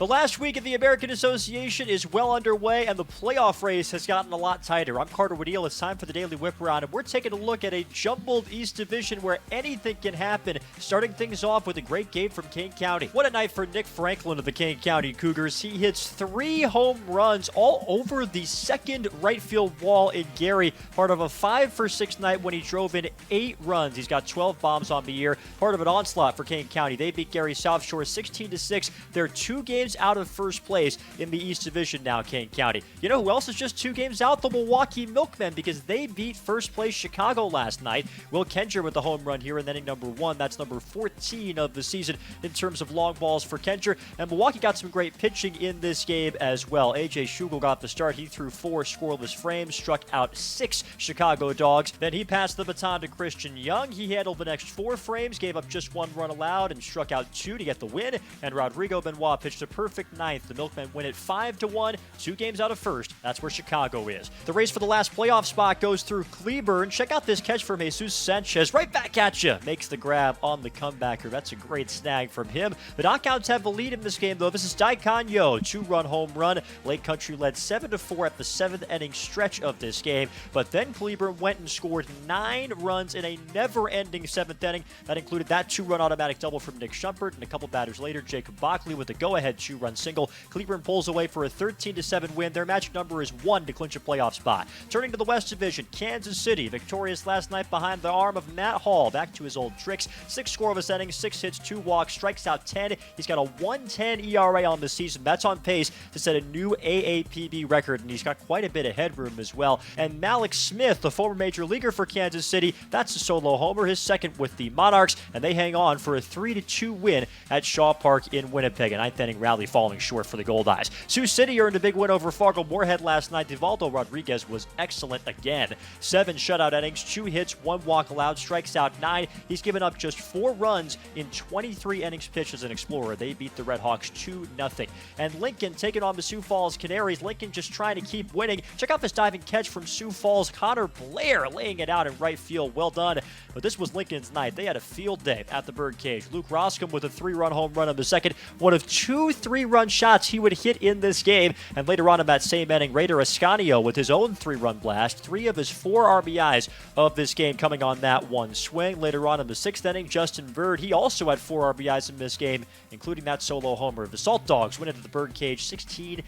The last week of the American Association is well underway, and the playoff race has gotten a lot tighter. I'm Carter Woodiel. It's time for the Daily Whiparound, and we're taking a look at a jumbled East Division where anything can happen, starting things off with a great game from Kane County. What a night for Nick Franklin of the Kane County Cougars. He hits 3 home runs all over the second right field wall in Gary, part of a 5-for-6 night when he drove in 8 runs. He's got 12 bombs on the year, part of an onslaught for Kane County. They beat Gary South Shore 16-6. They're 2 games out of first place in the East Division now, Kane County. You know who else is just 2 games out? The Milwaukee Milkmen, because they beat first place Chicago last night. Will Kenger with the home run here in inning number 1. That's number 14 of the season in terms of long balls for Kenger. And Milwaukee got some great pitching in this game as well. A.J. Schugel got the start. He threw 4 scoreless frames, struck out 6 Chicago dogs. Then he passed the baton to Christian Young. He handled the next 4 frames, gave up just 1 run allowed, and struck out 2 to get the win. And Rodrigo Benoit pitched a perfect 9th. The Milkmen win it 5-1, 2 games out of first. That's where Chicago is. The race for the last playoff spot goes through Cleburne. Check out this catch from Jesus Sanchez. Right back at you. Makes the grab on the comebacker. That's a great snag from him. The knockouts have the lead in this game, though. This is Daikon Yo, 2-run home run. Lake Country led 7-4 at the 7th inning stretch of this game. But then Cleburne went and scored 9 runs in a never-ending 7th inning. That included that 2-run automatic double from Nick Schumpert, and a couple batters later, Jacob Bockley with a go-ahead 2-run single. Cleburne pulls away for a 13-7 win. Their magic number is 1 to clinch a playoff spot. Turning to the West Division, Kansas City victorious last night behind the arm of Matt Hall. Back to his old tricks. 6 scoreless innings, 6 hits, 2 walks, strikes out 10. He's got a 1.10 ERA on the season. That's on pace to set a new AAPB record, and he's got quite a bit of headroom as well. And Malik Smith, the former major leaguer for Kansas City, that's a solo homer, his second with the Monarchs, and they hang on for a 3-2 win at Shaw Park in Winnipeg. A 9th inning rally falling short for the Gold Eyes. Sioux City earned a big win over Fargo Moorhead last night. Divaldo Rodriguez was excellent again. 7 shutout innings, 2 hits, 1 walk allowed, strikes out 9. He's given up just 4 runs in 23 innings pitched as an Explorer. They beat the Red Hawks 2-0. And Lincoln taking on the Sioux Falls Canaries. Lincoln just trying to keep winning. Check out this diving catch from Sioux Falls. Connor Blair laying it out in right field. Well done. But this was Lincoln's night. They had a field day at the Birdcage. Luke Roscom with a 3-run home run in the second. One of 2 3-run shots he would hit in this game. And later on in that same inning, Raider Ascanio with his own 3-run blast. 3 of his 4 RBIs of this game coming on that one swing. Later on in the 6th inning, Justin Bird, he also had 4 RBIs in this game, including that solo homer. The Salt Dogs win it at the Birdcage 16-5.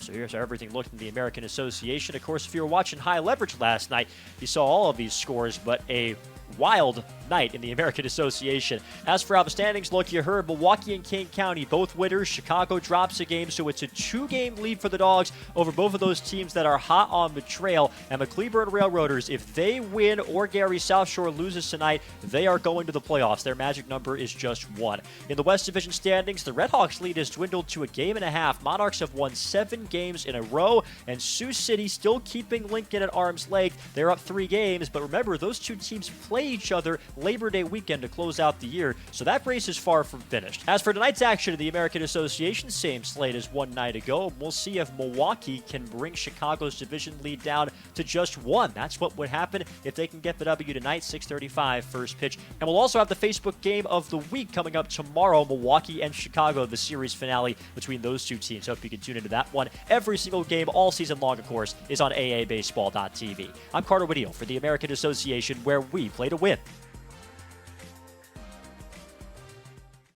So here's how everything looked in the American Association. Of course, if you were watching High Leverage last night, you saw all of these scores, but a wild night in the American Association. As for how the standings look, you heard Milwaukee and Kane County both winners. Chicago drops a game, so it's a 2-game lead for the Dogs over both of those teams that are hot on the trail. And the Cleburne Railroaders, if they win or Gary South Shore loses tonight, they are going to the playoffs. Their magic number is just 1. In the West Division standings, the Red Hawks lead has dwindled to a 1.5 games. Monarchs have won 7 games in a row, and Sioux City still keeping Lincoln at arm's length. They're up 3 games, but remember, those 2 teams play each other Labor Day weekend to close out the year, so that race is far from finished. As for tonight's action in the American Association, same slate as one night ago. We'll see if Milwaukee can bring Chicago's division lead down to just 1. That's what would happen if they can get the W tonight, 6:35 first pitch. And we'll also have the Facebook game of the week coming up tomorrow, Milwaukee and Chicago, the series finale between those 2 teams. Hope you can tune into that one. Every single game all season long, of course, is on AABaseball.tv. I'm Carter Woodiel for the American Association, where we play to win.